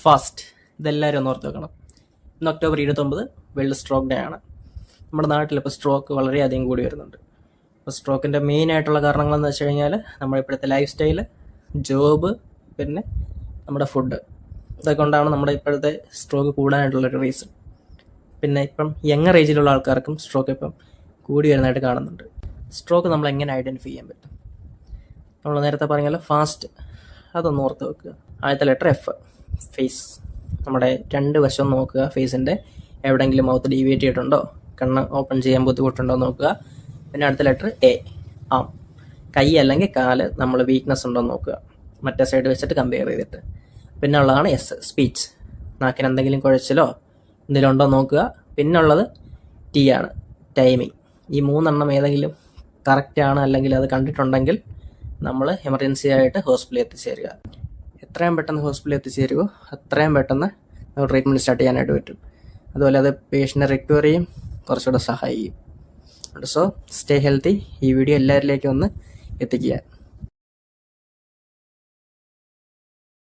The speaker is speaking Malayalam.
ഫാസ്റ്റ്. ഇതെല്ലാവരും ഒന്ന് ഓർത്ത് വെക്കണം. ഇന്ന് ഒക്ടോബർ 29 വേൾഡ് സ്ട്രോക്ക് ഡേ ആണ്. നമ്മുടെ നാട്ടിൽ ഇപ്പോൾ സ്ട്രോക്ക് വളരെയധികം കൂടി വരുന്നുണ്ട്. അപ്പോൾ സ്ട്രോക്കിൻ്റെ മെയിൻ ആയിട്ടുള്ള കാരണങ്ങളെന്ന് വെച്ച് കഴിഞ്ഞാൽ നമ്മുടെ ഇപ്പോഴത്തെ ലൈഫ് സ്റ്റൈല്, ജോബ്, പിന്നെ നമ്മുടെ ഫുഡ്, ഇതൊക്കെ കൊണ്ടാണ് നമ്മുടെ ഇപ്പോഴത്തെ സ്ട്രോക്ക് കൂടാനായിട്ടുള്ളൊരു റീസൺ. പിന്നെ ഇപ്പം യങ്ങർ ഏജിലുള്ള ആൾക്കാർക്കും സ്ട്രോക്ക് ഇപ്പം കൂടി വരുന്നതായിട്ട് കാണുന്നുണ്ട്. സ്ട്രോക്ക് നമ്മൾ എങ്ങനെ ഐഡൻറ്റിഫൈ ചെയ്യാൻ പറ്റും? നമ്മൾ നേരത്തെ പറഞ്ഞാൽ ഫാസ്റ്റ്, അതൊന്ന് ഓർത്ത് വെക്കുക. ആദ്യത്തെ ലെറ്റർ എഫ്, ഫേസ്. നമ്മുടെ രണ്ട് വശം നോക്കുക. ഫേസിൻ്റെ എവിടെയെങ്കിലും മൗത്ത് ഡീവിയേറ്റ് ചെയ്തിട്ടുണ്ടോ, കണ്ണ് ഓപ്പൺ ചെയ്യാൻ ബുദ്ധിമുട്ടുണ്ടോ നോക്കുക. പിന്നെ അടുത്ത ലെറ്റർ എ, ആം. കൈ അല്ലെങ്കിൽ കാല് നമ്മൾ വീക്ക്നെസ് ഉണ്ടോ നോക്കുക, മറ്റേ സൈഡ് വെച്ചിട്ട് കമ്പയർ ചെയ്തിട്ട്. പിന്നെ ഉള്ളതാണ് എസ്, സ്പീച്ച്. നാക്കിന് എന്തെങ്കിലും കുഴച്ചിലോ എന്തെങ്കിലും ഉണ്ടോ നോക്കുക. പിന്നെ ഉള്ളത് ടി ആണ്, ടൈമിങ്. ഈ മൂന്നെണ്ണം ഏതെങ്കിലും കറക്റ്റാണ് അല്ലെങ്കിൽ അത് കണ്ടിട്ടുണ്ടെങ്കിൽ നമ്മൾ എമർജൻസി ആയിട്ട് ഹോസ്പിറ്റലിൽ എത്തിച്ചേരുക. എത്രയും പെട്ടെന്ന് ഹോസ്പിറ്റലിൽ എത്തിച്ചേരുമോ അത്രയും പെട്ടെന്ന് നമ്മൾ ട്രീറ്റ്മെൻറ്റ് സ്റ്റാർട്ട് ചെയ്യാനായിട്ട് പറ്റും. അതുപോലെ അത് പേഷ്യൻറ്റിനെ റിക്കവർ ചെയ്യും, കുറച്ചുകൂടെ സഹായിക്കും. So stay healthy. ഈ വീഡിയോ എല്ലാവരിലേക്കും ഒന്ന് എത്തിക്കുക.